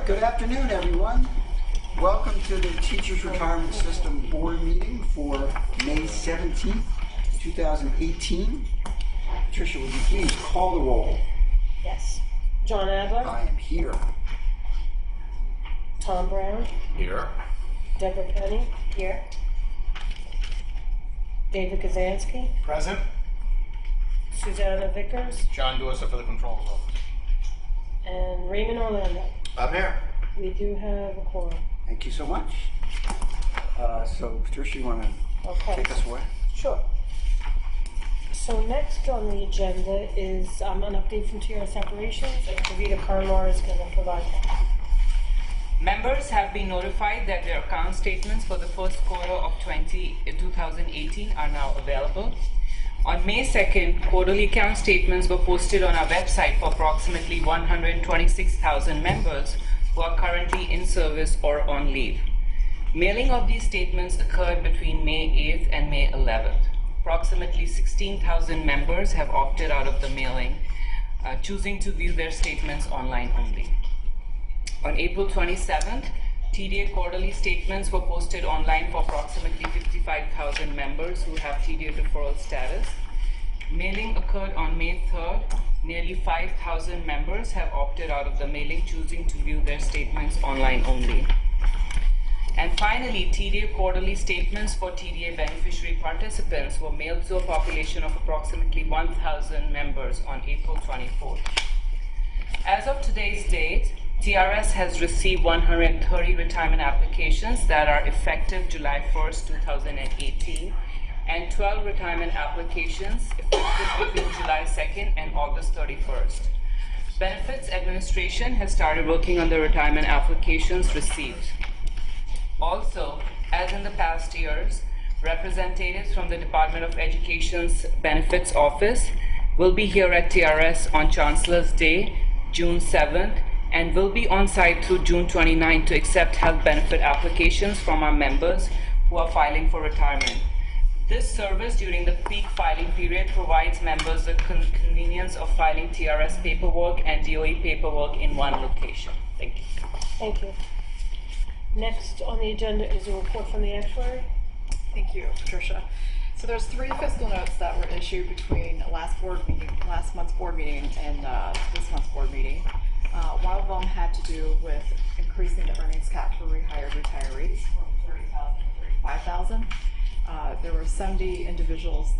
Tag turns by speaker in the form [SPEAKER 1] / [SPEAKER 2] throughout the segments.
[SPEAKER 1] Good afternoon, everyone. Welcome to the Teachers Retirement System Board meeting for May 17th, 2018. Tricia, would you please call the roll?
[SPEAKER 2] Yes. John Adler.
[SPEAKER 1] I am here.
[SPEAKER 2] Tom Brown.
[SPEAKER 3] Here.
[SPEAKER 2] Deborah Penny. Here. David Kazansky.
[SPEAKER 3] Present.
[SPEAKER 2] Susanna Vickers.
[SPEAKER 3] John Dorsa for the controls office.
[SPEAKER 2] And Raymond Orlando.
[SPEAKER 3] I'm here.
[SPEAKER 2] We do have a quorum.
[SPEAKER 1] Thank you so much. So, Tricia, you want to take us away?
[SPEAKER 2] Sure. So next on the agenda is an update from TRS Operations, and Kavita Karnwar is going to provide that.
[SPEAKER 4] Members have been notified that their account statements for the first quarter of 2018 are now available. On May 2nd, quarterly account statements were posted on our website for approximately 126,000 members who are currently in service or on leave. Mailing of these statements occurred between May 8th and May 11th. Approximately 16,000 members have opted out of the mailing, choosing to view their statements online only. On April 27th, TDA quarterly statements were posted online for approximately 55,000 members who have TDA deferral status. Mailing occurred on May 3rd. Nearly 5,000 members have opted out of the mailing, choosing to view their statements online only. And finally, TDA quarterly statements for TDA beneficiary participants were mailed to a population of approximately 1,000 members on April 24th. As of today's date, TRS has received 130 retirement applications that are effective July 1st, 2018, and 12 retirement applications effective between July 2nd and August 31st. Benefits Administration has started working on the retirement applications received. Also, as in the past years, representatives from the Department of Education's Benefits Office will be here at TRS on Chancellor's Day, June 7th, and will be on site through June 29th to accept health benefit applications from our members who are filing for retirement. This service during the peak filing period provides members the convenience of filing TRS paperwork and DOE paperwork in one location. Thank you.
[SPEAKER 2] Thank you. Next on the agenda is a report from the actuary.
[SPEAKER 5] Thank you, Patricia. So there's 3 fiscal notes that were issued between last month's board meeting and this month's board meeting. One of them had to do with increasing the earnings cap for rehired retirees from 30,000 to 35,000. There were 70 individuals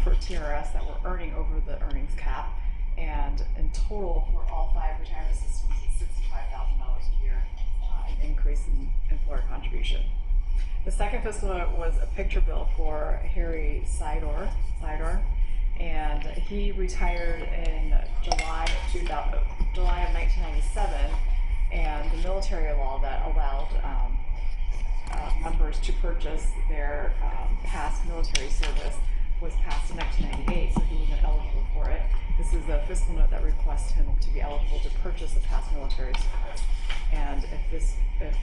[SPEAKER 5] for TRS that were earning over the earnings cap, and in total for all 5 retirement systems, it's $65,000 a year, an increase in employer contribution. The second fiscal note was a picture bill for Harry Sidor, and he retired in July of 1997, and the military law that allowed members to purchase their past military service was passed in 1998, so he wasn't eligible for it. This is a fiscal note that requests him to be eligible to purchase the past military service. And if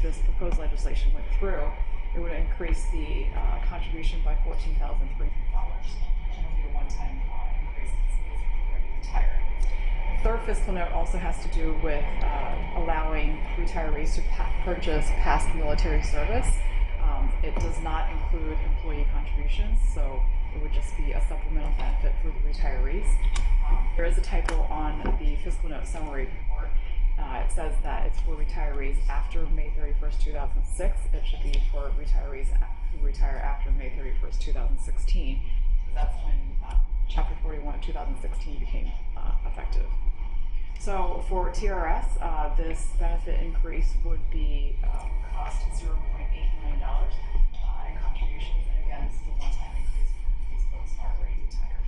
[SPEAKER 5] this proposed legislation went through, it would increase the contribution by $14,300. It would be a one-time increase since he's already retired. The third fiscal note also has to do with allowing retirees to purchase past military service. It does not include employee contributions, so it would just be a supplemental benefit for the retirees. There is a typo on the fiscal note summary report. It says that it's for retirees after May 31st, 2006. It should be for retirees who retire after May 31st, 2016. That's when Chapter 41 of 2016 became effective. So for TRS, this benefit increase would be cost $0.8 million in contributions. And again, this is a one-time increase for these folks who are already retired.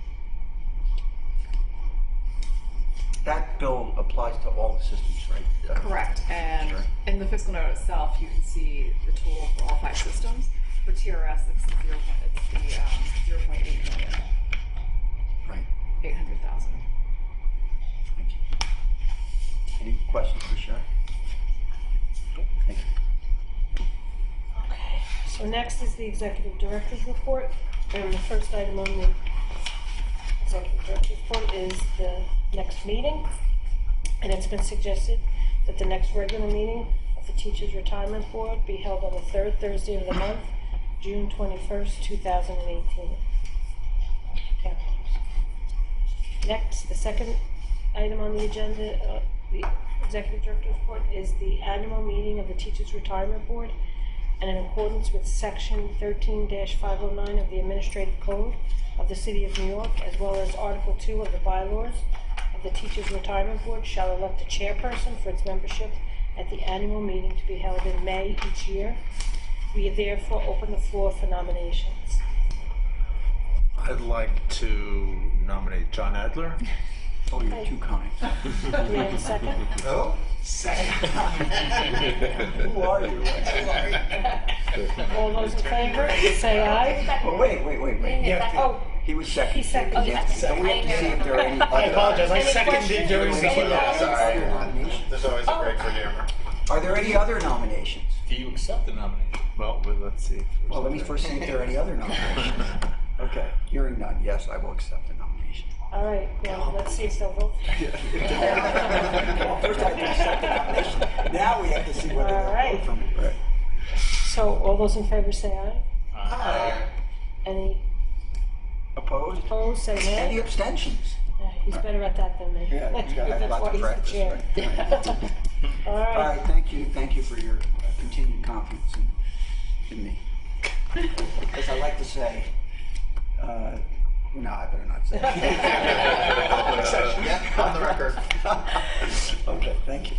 [SPEAKER 1] That bill applies to all the systems, right?
[SPEAKER 5] Correct. And
[SPEAKER 1] sure.
[SPEAKER 5] In the fiscal note itself, you can see the total for all 5 systems. For TRS, it's the 0.8 million.
[SPEAKER 1] Right.
[SPEAKER 5] 800,000.
[SPEAKER 1] Thank you. Any questions for Sharon? Thank you.
[SPEAKER 2] Okay. So next is the Executive Director's Report. And the first item on the Executive Director's Report is the next meeting. And it's been suggested that the next regular meeting of the Teachers Retirement Board be held on the third Thursday of the month, June 21st, 2018. Okay. Next, the second item on the agenda, the Executive Director's Report, is the annual meeting of the Teachers Retirement Board, and in accordance with Section 13-509 of the Administrative Code of the City of New York, as well as Article 2 of the bylaws of the Teachers Retirement Board, shall elect a chairperson for its membership at the annual meeting to be held in May each year. We therefore open the floor for nominations.
[SPEAKER 3] I'd like to nominate John Adler.
[SPEAKER 1] Oh, you're too kind.
[SPEAKER 2] Do we have a second?
[SPEAKER 1] No? Second. Who are you?
[SPEAKER 2] All those in favor, say aye.
[SPEAKER 1] Oh, wait.
[SPEAKER 2] Oh,
[SPEAKER 1] He was second.
[SPEAKER 2] he seconded.
[SPEAKER 1] Yes. So we have to see if there are any other.
[SPEAKER 3] I apologize. I
[SPEAKER 2] Any
[SPEAKER 3] seconded
[SPEAKER 2] questions?
[SPEAKER 3] during
[SPEAKER 2] Any
[SPEAKER 3] the.
[SPEAKER 2] comments?
[SPEAKER 1] Nominations?
[SPEAKER 3] There's always a break for humor.
[SPEAKER 1] Are there any other nominations?
[SPEAKER 3] Do you accept the nomination?
[SPEAKER 6] Well, let's see.
[SPEAKER 1] Well, let me first see if there are any other nominations. Okay, hearing none, yes, I will accept the nomination.
[SPEAKER 2] All right, well, let's see if they'll vote.
[SPEAKER 1] Well, first I have to accept the nomination. Now we have to see whether
[SPEAKER 2] All
[SPEAKER 1] they'll
[SPEAKER 2] right.
[SPEAKER 1] vote for me. Right.
[SPEAKER 2] So, all those in favor say aye.
[SPEAKER 1] Aye.
[SPEAKER 2] Any
[SPEAKER 1] Opposed?
[SPEAKER 2] opposed, say
[SPEAKER 1] Any
[SPEAKER 2] nay.
[SPEAKER 1] abstentions?
[SPEAKER 2] He's better at that than me.
[SPEAKER 1] Yeah, he's got to have
[SPEAKER 2] That's
[SPEAKER 1] lots
[SPEAKER 2] why
[SPEAKER 1] of
[SPEAKER 2] he's the
[SPEAKER 1] practice.
[SPEAKER 2] chair.
[SPEAKER 1] Right.
[SPEAKER 2] All
[SPEAKER 1] All
[SPEAKER 2] right.
[SPEAKER 1] right, thank you for your continued confidence in me. As I like to say, no, I better not say it.
[SPEAKER 3] On the record.
[SPEAKER 1] Okay, thank you.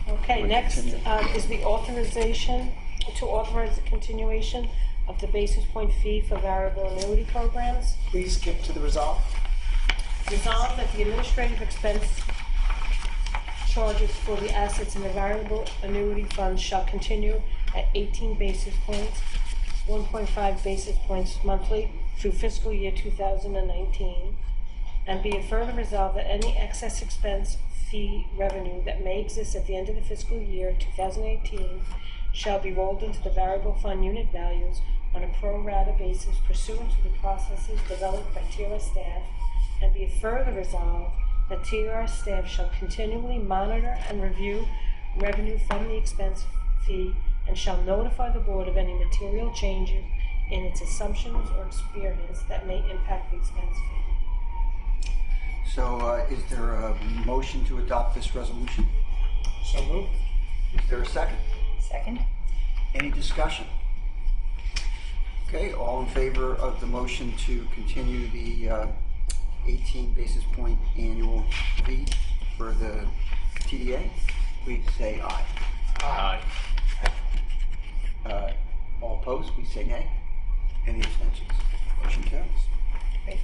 [SPEAKER 2] Okay,
[SPEAKER 1] We'll
[SPEAKER 2] next
[SPEAKER 1] continue.
[SPEAKER 2] is the authorization to authorize the continuation of the basis point fee for variable annuity programs.
[SPEAKER 7] Please skip to the resolve.
[SPEAKER 2] Resolved that the administrative expense charges for the assets in the variable annuity funds shall continue at 18 basis points, 1.5 basis points monthly through fiscal year 2019, and be it further resolved that any excess expense fee revenue that may exist at the end of the fiscal year 2018 shall be rolled into the variable fund unit values on a pro rata basis pursuant to the processes developed by TRS staff, and be it further resolved that TRS staff shall continually monitor and review revenue from the expense fee and shall notify the board of any material changes in its assumptions or experience that may impact the expense fee.
[SPEAKER 1] So is there a motion to adopt this resolution?
[SPEAKER 7] So moved.
[SPEAKER 1] Is there a second?
[SPEAKER 8] Second?
[SPEAKER 1] Any discussion? Okay, all in favor of the motion to continue the 18 basis point annual fee for the TDA, please say aye.
[SPEAKER 3] Aye.
[SPEAKER 1] All opposed, please say nay. Any abstentions? Motion carries.
[SPEAKER 2] Great.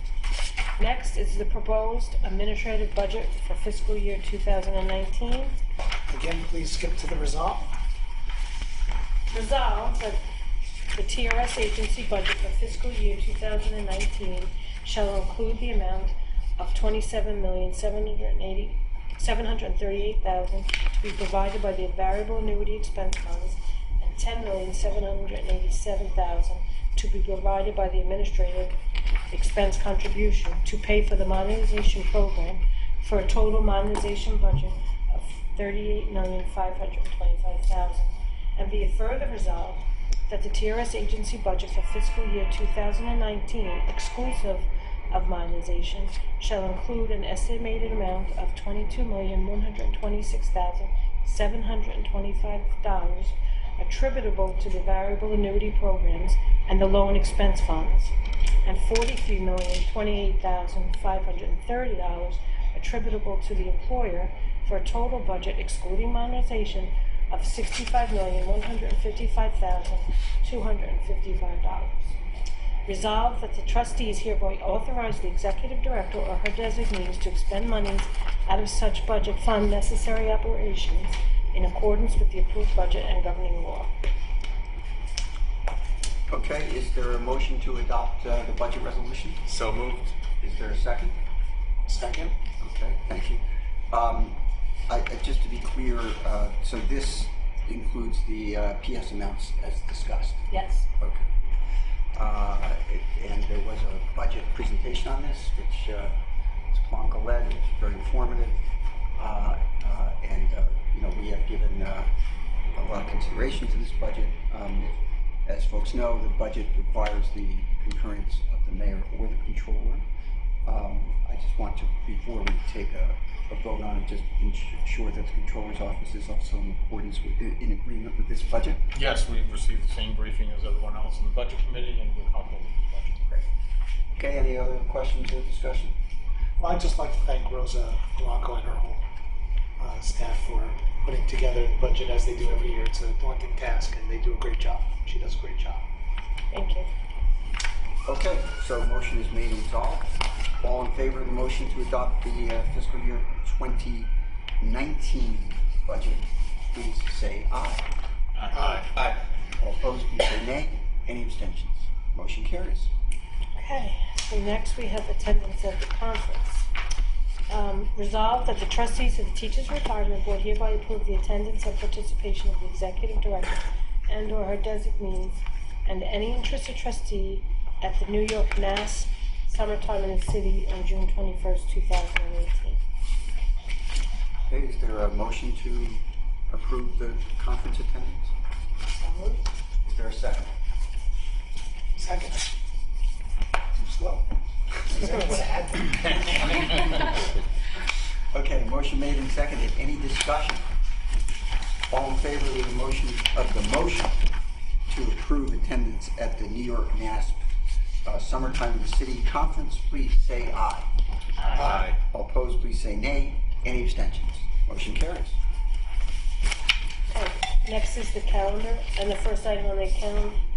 [SPEAKER 2] Next is the proposed administrative budget for fiscal year 2019.
[SPEAKER 7] Again, please skip to the resolve.
[SPEAKER 2] Resolved that the TRS agency budget for fiscal year 2019 shall include the amount of $27,738,000 to be provided by the variable annuity expense funds and $10,787,000 to be provided by the administrative expense contribution to pay for the modernization program for a total modernization budget of $38,525,000. And be it further resolved that the TRS agency budget for fiscal year 2019, exclusive of modernization, shall include an estimated amount of $22,126,725 attributable to the variable annuity programs and the loan expense funds, and $43,028,530 attributable to the employer, for a total budget excluding modernization of $65,155,255. Resolved that the trustees hereby authorize the executive director or her designees to expend monies out of such budget fund necessary operations in accordance with the approved budget and governing law.
[SPEAKER 1] Okay, is there a motion to adopt the budget resolution?
[SPEAKER 6] So moved.
[SPEAKER 1] Is there a second?
[SPEAKER 7] Second.
[SPEAKER 1] Okay, thank you. Just to be clear, so this includes the PS amounts as discussed.
[SPEAKER 2] Yes.
[SPEAKER 1] Okay. And there was a budget presentation on this, which Ms. Plonka led. It was very informative. We have given a lot of consideration to this budget. As folks know, the budget requires the concurrence of the mayor or the controller. I just want to, before we take a vote on it, just ensure that the controller's office is also in accordance with, in agreement with this budget.
[SPEAKER 3] Yes, we've received the same briefing as everyone else in the budget committee, and we're comfortable with the budget.
[SPEAKER 1] Great. Okay, any other questions or discussion?
[SPEAKER 7] Well, I'd just like to thank Rosa Blanco and her whole staff for putting together the budget as they do every year. It's a daunting task, and they do a great job. She does a great job.
[SPEAKER 2] Thank you.
[SPEAKER 1] Okay, so motion is made and resolved. All in favor of the motion to adopt the fiscal year 2019 budget, please say aye.
[SPEAKER 3] Aye.
[SPEAKER 1] All opposed, please say nay. Any abstentions? Motion carries.
[SPEAKER 2] Okay, so next we have attendance at the conference. Resolved that the trustees of the Teachers Retirement Board hereby approve the attendance and participation of the executive director and or her designees and any interested trustee at the New York NAS Summertime in the City on June 21st, 2018.
[SPEAKER 1] Okay, is there a motion to approve the conference attendance? Is there a second?
[SPEAKER 7] Second. Too slow.
[SPEAKER 1] Okay, motion made and seconded. Any discussion? All in favor of the motion to approve attendance at the New York NASP Summertime in the City Conference, please say aye.
[SPEAKER 3] Aye.
[SPEAKER 1] All opposed, please say nay. Any abstentions? Motion carries.
[SPEAKER 2] Okay, next is the calendar, and the first item on the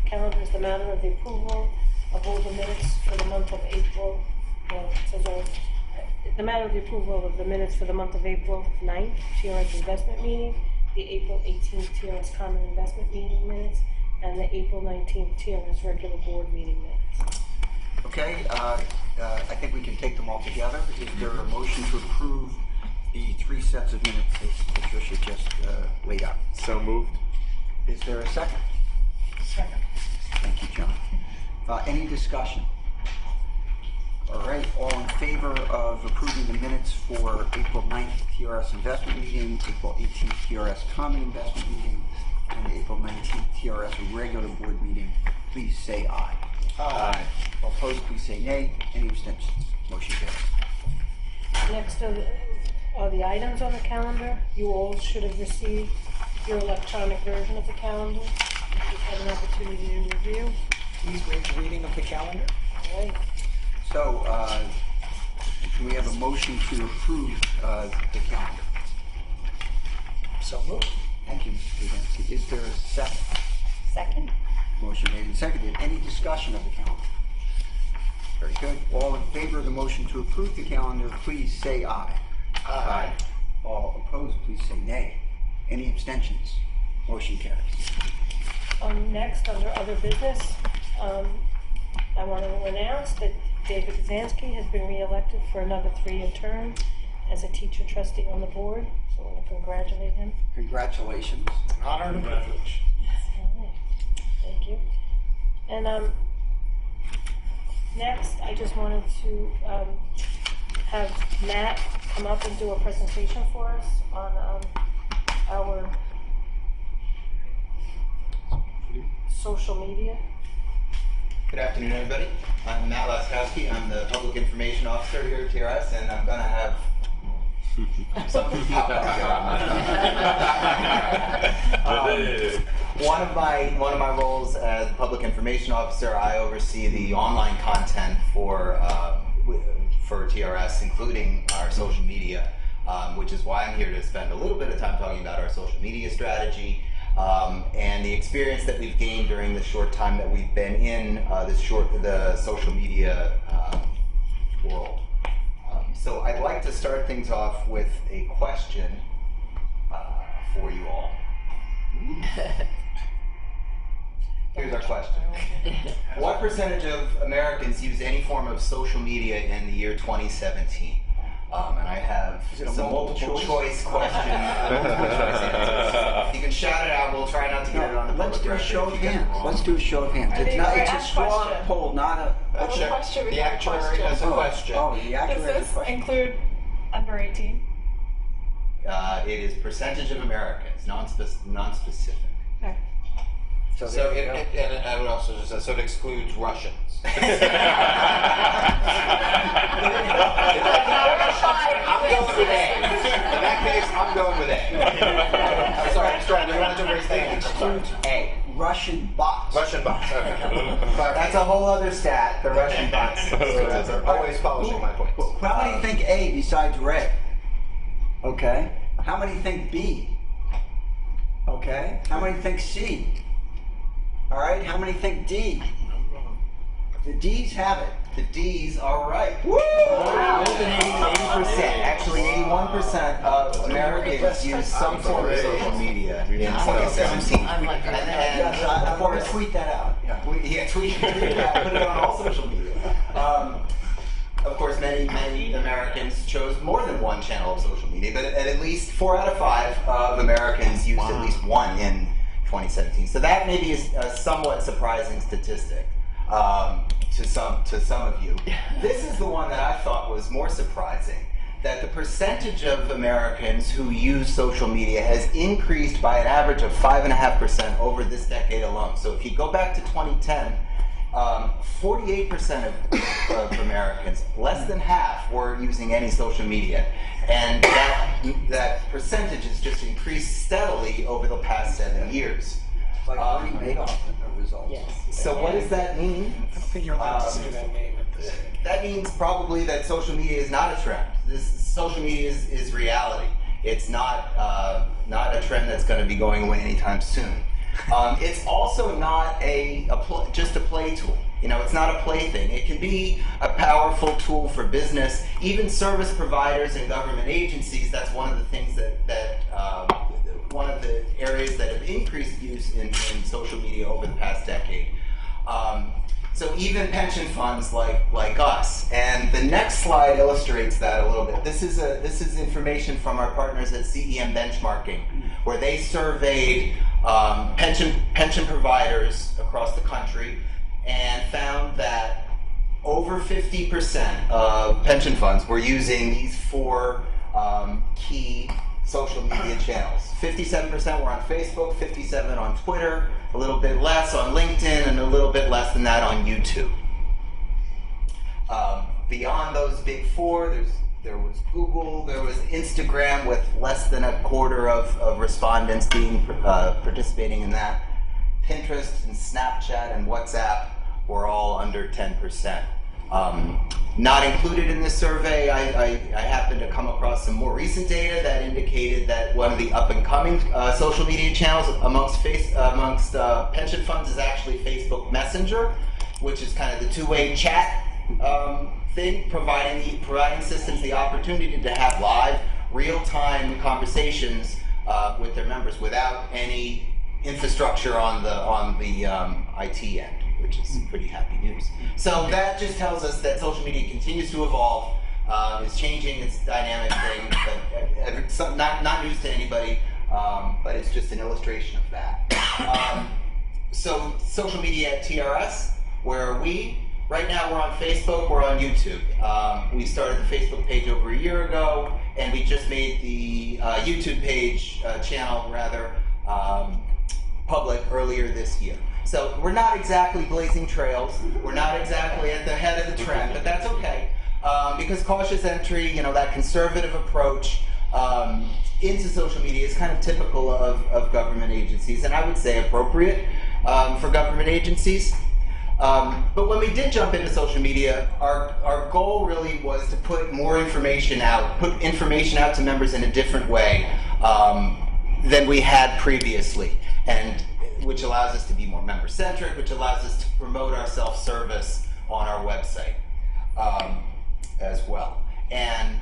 [SPEAKER 2] calendar is the matter of the approval of all the minutes for the month of April. Well, it says the matter of the approval of the minutes for the month of April 9th, TRS Investment Meeting, the April 18th TRS Common Investment Meeting minutes, and the April 19th TRS Regular Board Meeting minutes.
[SPEAKER 1] Okay, I think we can take them all together. Is there a motion to approve the 3 sets of minutes that Patricia just laid out?
[SPEAKER 3] So moved.
[SPEAKER 1] Is there a second?
[SPEAKER 7] Second.
[SPEAKER 1] Thank you, John. Any discussion? All right, all in favor of approving the minutes for April 9th TRS Investment Meeting, April 18th TRS Common Investment Meeting, and the April 19th TRS Regular Board Meeting, please say aye.
[SPEAKER 3] Aye.
[SPEAKER 1] All opposed, please say nay. Any abstentions? Motion carries.
[SPEAKER 2] Next are the items on the calendar. You all should have received your electronic version of the calendar. You've had an opportunity to review.
[SPEAKER 7] Please waive the reading of the calendar.
[SPEAKER 2] All right.
[SPEAKER 1] So, can we have a motion to approve the calendar?
[SPEAKER 7] So moved.
[SPEAKER 1] Thank you, Mr. Duganski. Is there a second?
[SPEAKER 2] Second.
[SPEAKER 1] Motion made and seconded. Any discussion of the calendar? Very good. All in favor of the motion to approve the calendar, please say aye.
[SPEAKER 7] Aye.
[SPEAKER 1] All opposed, please say nay. Any abstentions? Motion carries.
[SPEAKER 2] Next, under other business, I want to announce that David Zansky has been reelected for another 3-year term as a teacher trustee on the board. So I want to congratulate him.
[SPEAKER 1] Congratulations.
[SPEAKER 7] An honor and a privilege.
[SPEAKER 2] All right. Thank you. And next, I just wanted to have Matt come up and do a presentation for us on our social media.
[SPEAKER 6] Good afternoon, everybody. I'm Matt Laskowski. I'm the Public Information Officer here at TRS, and I'm going to have something pop up here. One of my roles as Public Information Officer, I oversee the online content for TRS, including our social media, which is why I'm here to spend a little bit of time talking about our social media strategy. And the experience that we've gained during the short time that we've been in the social media world. So I'd like to start things off with a question for you all. Here's our question. What percentage of Americans use any form of social media in the year 2017? And I have some multiple choice question. Multiple choice answers. You can shout it out. We'll try not to get it on the public
[SPEAKER 1] Let's do a
[SPEAKER 6] record
[SPEAKER 1] show
[SPEAKER 6] if
[SPEAKER 1] of
[SPEAKER 6] you get it
[SPEAKER 1] hands.
[SPEAKER 6] wrong.
[SPEAKER 1] Let's do a show of hands.
[SPEAKER 8] I think
[SPEAKER 1] It's a
[SPEAKER 8] ask
[SPEAKER 1] straw
[SPEAKER 8] question.
[SPEAKER 1] poll, not a.
[SPEAKER 8] There's a question
[SPEAKER 6] The
[SPEAKER 8] within the
[SPEAKER 6] actuary
[SPEAKER 8] question.
[SPEAKER 6] has a question.
[SPEAKER 1] Oh, the actuary has a
[SPEAKER 8] Does this
[SPEAKER 1] question.
[SPEAKER 8] include under 18?
[SPEAKER 6] It is percentage of Americans, non-specific.
[SPEAKER 1] So
[SPEAKER 8] So
[SPEAKER 1] there you go.
[SPEAKER 8] and I would also just say, so it excludes Russians.
[SPEAKER 6] I'm going with A. In that case, I'm going with A. I'm sorry, Mr. I wanted to raise that.
[SPEAKER 1] Excludes
[SPEAKER 6] A.
[SPEAKER 1] Russian bots.
[SPEAKER 8] Russian bots. Okay.
[SPEAKER 6] That's a whole other stat, the Russian bots.
[SPEAKER 8] Always polishing my points.
[SPEAKER 1] How many think A besides Ray? Okay. How many think B? Okay. How many think C? All right. How many think D? The D's have it.
[SPEAKER 6] The D's are right. Woo! More than 80%. Actually, 81% of Americans use some form of social media in 2017.
[SPEAKER 5] I'm like,
[SPEAKER 1] Yes, I want to tweet that out. Yeah.
[SPEAKER 6] Tweet that, put it on all social media. Of course, many Americans chose more than one channel of social media, but at least 4 out of 5 of Americans used at least one in 2017. So that maybe is a somewhat surprising statistic to some of you. This is the one that I thought was more surprising, that the percentage of Americans who use social media has increased by an average of 5.5% over this decade alone. So if you go back to 2010, 48% of Americans, less than half, were using any social media. And that percentage has just increased steadily over the past 7 years.
[SPEAKER 1] It's like Bernie Madoff in the results.
[SPEAKER 6] So what does that mean?
[SPEAKER 7] I don't think you're allowed to say that name at this.
[SPEAKER 6] That means probably that social media is not a trend. Social media is reality. It's not a trend that's going to be going away anytime soon. It's also not just a play tool. It's not a plaything. It can be a powerful tool for business, even service providers and government agencies. That's one of the things that one of the areas that have increased use in social media over the past decade. So even pension funds like us. And the next slide illustrates that a little bit. This is information from our partners at CEM Benchmarking, where they surveyed pension providers across the country and found that over 50% of pension funds were using these 4 key social media channels. 57% were on Facebook, 57% on Twitter, a little bit less on LinkedIn, and a little bit less than that on YouTube. Beyond those big 4, there was Google, there was Instagram with less than a quarter of respondents participating in that. Pinterest and Snapchat and WhatsApp were all under 10%. Not included in this survey, I happened to come across some more recent data that indicated that one of the up-and-coming social media channels amongst pension funds is actually Facebook Messenger, which is kind of the two-way chat thing, providing systems the opportunity to have live, real-time conversations with their members without any infrastructure on the IT end, which is pretty happy news. So that just tells us that social media continues to evolve, is changing its dynamic thing, but not news to anybody, but it's just an illustration of that. So social media at TRS, where are we? Right now we're on Facebook, we're on YouTube. We started the Facebook page over a year ago, and we just made the YouTube page, channel rather, public earlier this year. So we're not exactly blazing trails, we're not exactly at the head of the trend, but that's okay. Because cautious entry, that conservative approach into social media is kind of typical of government agencies, and I would say appropriate for government agencies. But when we did jump into social media, our goal really was to put more information out, put information out to members in a different way than we had previously, and which allows us to be more member-centric, which allows us to promote our self-service on our website as well. And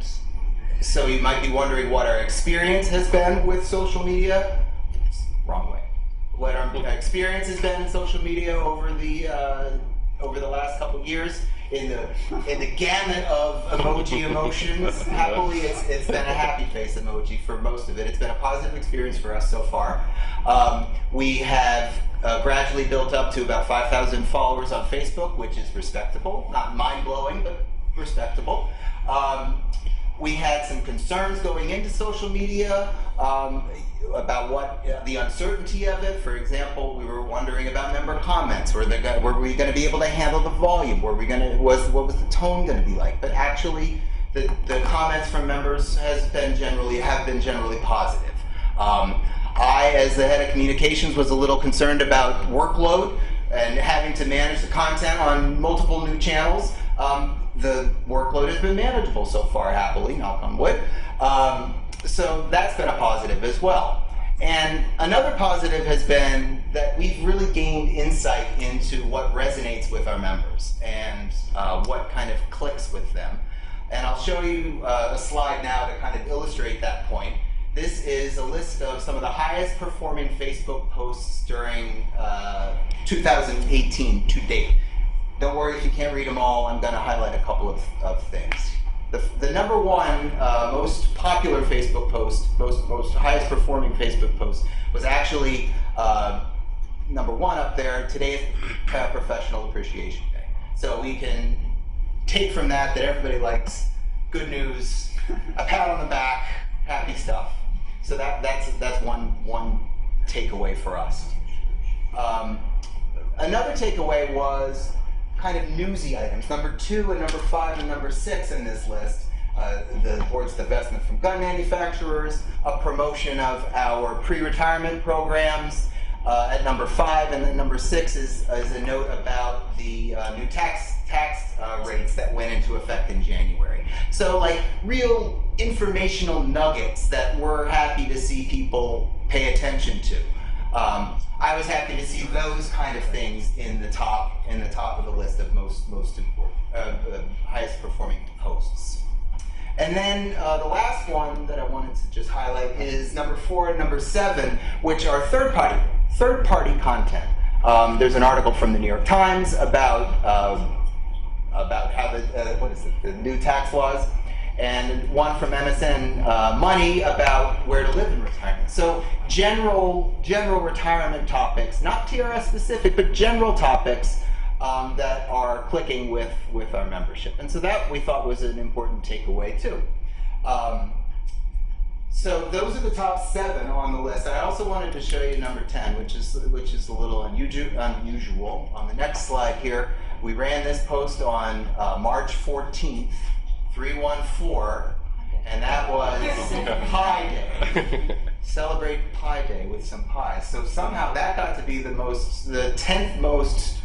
[SPEAKER 6] so you might be wondering what our experience has been with social media. Wrong way. What our experience has been in social media over the last couple of years in the gamut of emoji emotions. Happily, it's been a happy face emoji for most of it. It's been a positive experience for us so far. We have gradually built up to about 5,000 followers on Facebook, which is respectable. Not mind-blowing, but respectable. We had some concerns going into social media about what the uncertainty of it. For example, we were wondering about member comments. Were we going to be able to handle the volume? What was the tone going to be like? But actually, the comments from members have been generally positive. I, as the head of communications, was a little concerned about workload and having to manage the content on multiple new channels. The workload has been manageable so far, happily, knock on wood. So that's been a positive as well. And another positive has been that we've really gained insight into what resonates with our members and what kind of clicks with them. And I'll show you a slide now to kind of illustrate that point. This is a list of some of the highest performing Facebook posts during 2018 to date. Don't worry if you can't read them all, I'm going to highlight a couple of things. The number one most popular Facebook post, most highest performing Facebook post, was actually number one up there. Today is Professional Appreciation Day. So we can take from that everybody likes good news, a pat on the back, happy stuff. So that's one takeaway for us. Another takeaway was kind of newsy items. Number 2 and number 5 and number 6 in this list. The board's divestment from gun manufacturers, a promotion of our pre-retirement programs at number 5, and then number 6 is a note about the new tax rates that went into effect in January. So like real informational nuggets that we're happy to see people pay attention to. I was happy to see those kind of things in the top of the list of most important, highest performing posts. And then the last one that I wanted to just highlight is number 4 and number 7, which are third party content. There's an article from the New York Times about how the new tax laws, and one from MSN Money about where to live in retirement. So general retirement topics, not TRS specific, but general topics that are clicking with our membership. And so that we thought was an important takeaway too. So those are the top 7 on the list. I also wanted to show you number 10, which is a little unusual. On the next slide here, we ran this post on March 14th, 314, and that was Pie Day. Celebrate Pie Day with some pies. So somehow that got to be the 10th most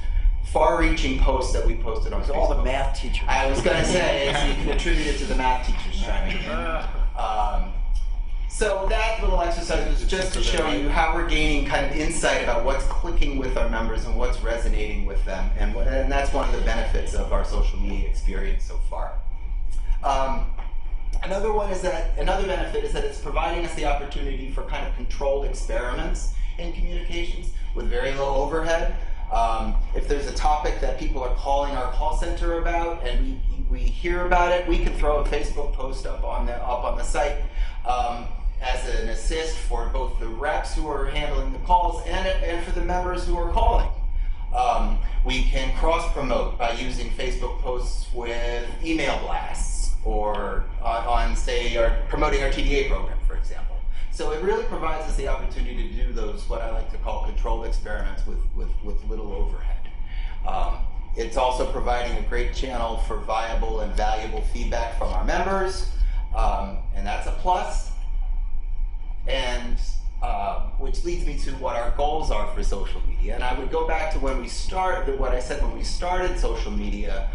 [SPEAKER 6] far-reaching post that we posted on Facebook.
[SPEAKER 1] All the math teachers.
[SPEAKER 6] I was going to say, you can attribute it to the math teachers chiming in. So that little exercise was just to show you how we're gaining kind of insight about what's clicking with our members and what's resonating with them, and that's one of the benefits of our social media experience so far. Another benefit is that it's providing us the opportunity for kind of controlled experiments in communications with very low overhead. If there's a topic that people are calling our call center about and we hear about it, we can throw a Facebook post up on the site as an assist for both the reps who are handling the calls and for the members who are calling. We can cross-promote by using Facebook posts with email blasts or promoting our TDA program, for example. So it really provides us the opportunity to do those, what I like to call controlled experiments with little overhead. It's also providing a great channel for viable and valuable feedback from our members, and that's a plus. And which leads me to what our goals are for social media. And I would go back to what I said when we started social media.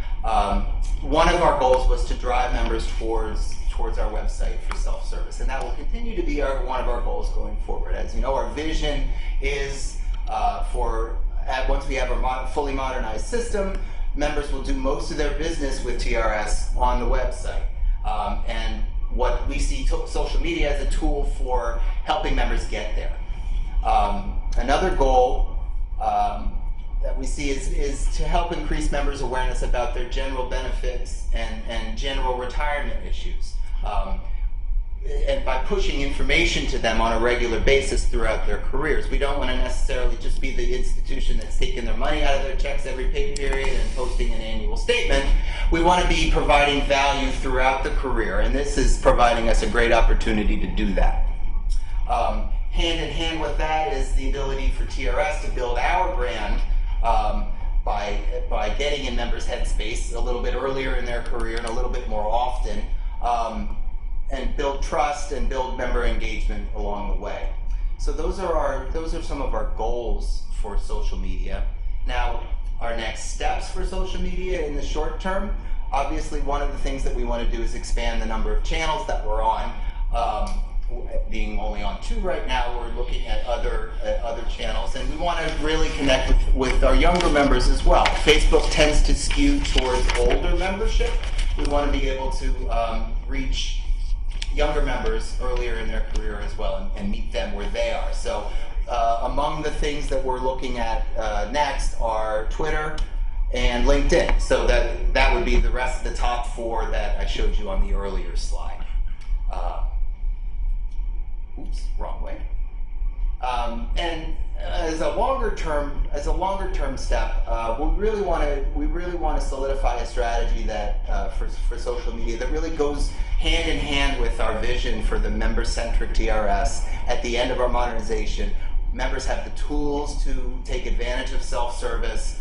[SPEAKER 6] One of our goals was to drive members towards our website for self-service, and that will continue to be one of our goals going forward. As you know, our vision is once we have a fully modernized system, members will do most of their business with TRS on the website. And what we see social media as a tool for helping members get there. Another goal that we see is to help increase members' awareness about their general benefits and general retirement issues. and by pushing information to them on a regular basis throughout their careers. We don't want to necessarily just be the institution that's taking their money out of their checks every pay period and posting an annual statement. We want to be providing value throughout the career, and this is providing us a great opportunity to do that. Hand in hand with that is the ability for TRS to build our brand by getting in members' headspace a little bit earlier in their career and a little bit more often, and build trust and build member engagement along the way. So those are some of our goals for social media. Now, our next steps for social media in the short term, obviously one of the things that we want to do is expand the number of channels that we're on. Being only on 2 right now, we're looking at other channels, and we want to really connect with our younger members as well. Facebook tends to skew towards older membership. We want to be able to reach younger members earlier in their career as well, and meet them where they are. So among the things that we're looking at next are Twitter and LinkedIn. So that would be the rest of the top 4 that I showed you on the earlier slide. Oops, wrong way. And as a longer term step, we really want to solidify a strategy that for social media that really goes hand in hand with our vision for the member-centric TRS. At the end of our modernization, members have the tools to take advantage of self-service.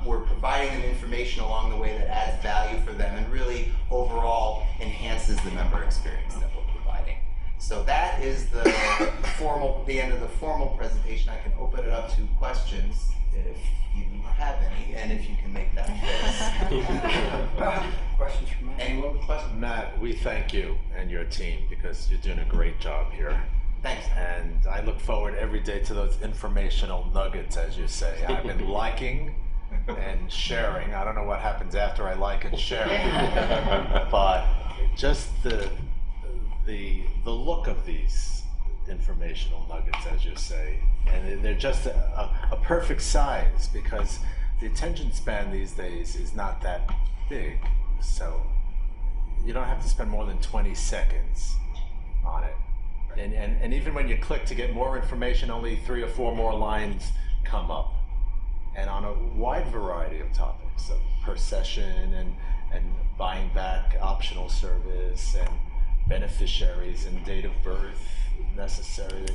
[SPEAKER 6] We're providing them information along the way that adds value for them and really overall enhances the member experience that we're providing. So that is the end of the formal presentation. I can open it up to questions if you have any, and if you can make that face.
[SPEAKER 1] Questions from me?
[SPEAKER 6] Anyone with questions?
[SPEAKER 9] Matt, we thank you and your team because you're doing a great job here.
[SPEAKER 6] Thanks.
[SPEAKER 9] And I look forward every day to those informational nuggets, as you say. I've been liking and sharing. I don't know what happens after I like and share, but just the look of these informational nuggets, as you say, and they're just a perfect size because the attention span these days is not that big, so you don't have to spend more than 20 seconds on it. And even when you click to get more information, only 3 or 4 more lines come up, and on a wide variety of topics, so per session and buying back optional service and beneficiaries and date of birth necessary,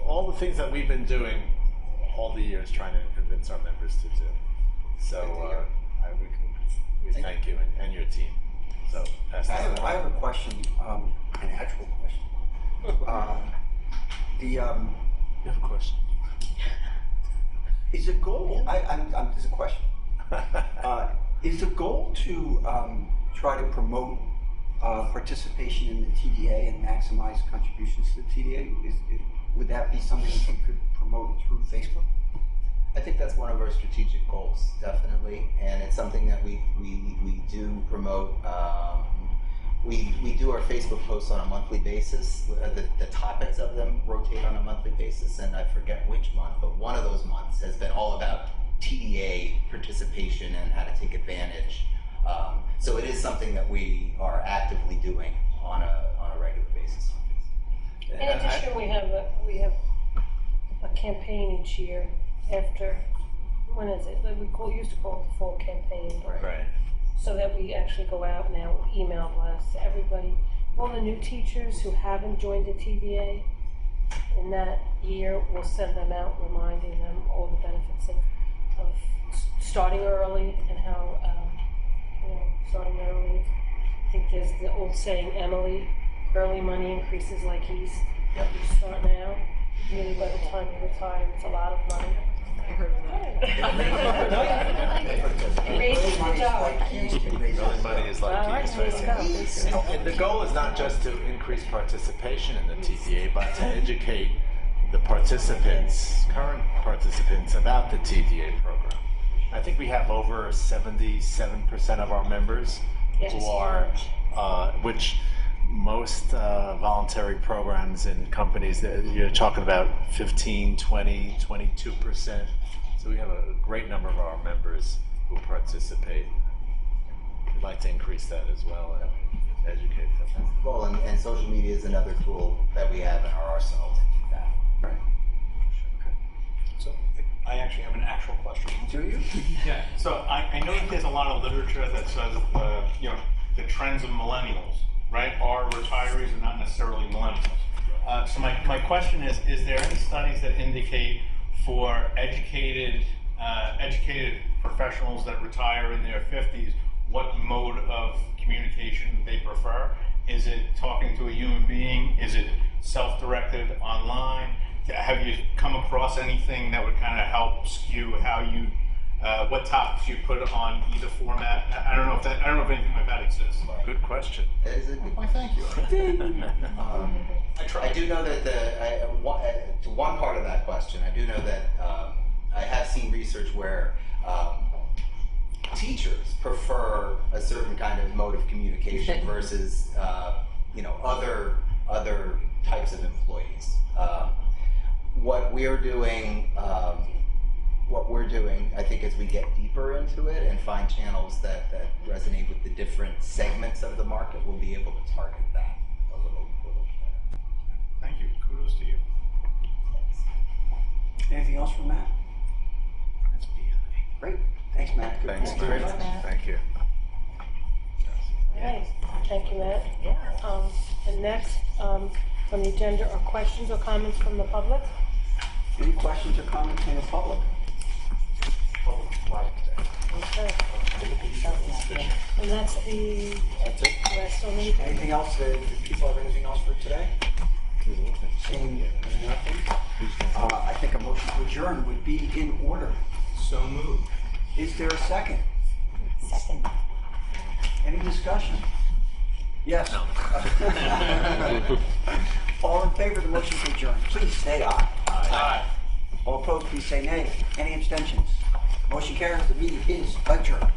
[SPEAKER 9] all the things that we've been doing all the years trying to convince our members to do. So we thank you and your team. So pass that on.
[SPEAKER 1] I have a question, an actual question. You have
[SPEAKER 9] a question?
[SPEAKER 1] Is the goal? There's a question. Is the goal to try to promote participation in the TDA and maximize contributions to the TDA? Would that be something that you could promote through Facebook?
[SPEAKER 6] I think that's one of our strategic goals, definitely, and it's something that we do promote. We do our Facebook posts on a monthly basis. The topics of them rotate on a monthly basis, and I forget which month, but one of those months has been all about TDA participation and how to take advantage. So it is something that we are actively doing on a regular basis.
[SPEAKER 2] In addition, we have a campaign each year after, when is it? Like we used to call it the fall campaign.
[SPEAKER 9] Right.
[SPEAKER 2] So that we actually go out now with email blasts to everybody, all the new teachers who haven't joined the TDA. In that year, we'll send them out reminding them all the benefits of starting early and how starting early. I think there's the old saying, Emily, early money increases like yeast. Yep. You start now, really by the time you retire, it's a lot of money.
[SPEAKER 5] I heard of that.
[SPEAKER 2] It raises the dollar.
[SPEAKER 9] Early money is like yeast, right?
[SPEAKER 2] Go.
[SPEAKER 9] And the goal is not just to increase participation in the TDA, but to educate the current participants about the TDA program. I think we have over 77% of our members who are, which most voluntary programs in companies, you're talking about 15, 20, 22%. So we have a great number of our members who participate. We'd like to increase that as well and educate them.
[SPEAKER 6] Well, and social media is another tool that we have in our arsenal to do that.
[SPEAKER 1] Right.
[SPEAKER 3] So I actually have an actual question.
[SPEAKER 1] Do you?
[SPEAKER 3] Yeah, so I know that there's a lot of literature that says, the trends of millennials, right, are retirees and not necessarily millennials. So my question is there any studies that indicate for educated professionals that retire in their 50s, what mode of communication they prefer? Is it talking to a human being? Is it self-directed online? Have you come across anything that would kind of help skew how you, what topics you put on either format? I don't know if anything like that exists.
[SPEAKER 9] Good question.
[SPEAKER 6] That is a good point. Thank you. I do know that to one part of that question, I do know that I have seen research where teachers prefer a certain kind of mode of communication versus other types of employees. What we're doing, I think, as we get deeper into it and find channels that resonate with the different segments of the market, we'll be able to target that a little better.
[SPEAKER 3] Thank you. Kudos to you.
[SPEAKER 1] Anything else from Matt?
[SPEAKER 3] That's BLA.
[SPEAKER 1] Great. Thanks, Matt. Good
[SPEAKER 9] Thanks,
[SPEAKER 1] point.
[SPEAKER 9] Chris. Thank you.
[SPEAKER 2] Okay, thank you, Matt. And next, on the agenda are questions or comments from the public.
[SPEAKER 1] Any questions or comments from the public?
[SPEAKER 2] Okay. And that's the rest on the.
[SPEAKER 1] Anything else? Do people have anything else for today? Seeing nothing, I think a motion to adjourn would be in order.
[SPEAKER 8] So moved.
[SPEAKER 1] Is there a second?
[SPEAKER 10] Second.
[SPEAKER 1] Any discussion? Yes. All in favor of the motion to adjourn, please say aye.
[SPEAKER 3] Aye.
[SPEAKER 1] All opposed, please say nay. Any abstentions? Motion carries. The meeting is adjourned.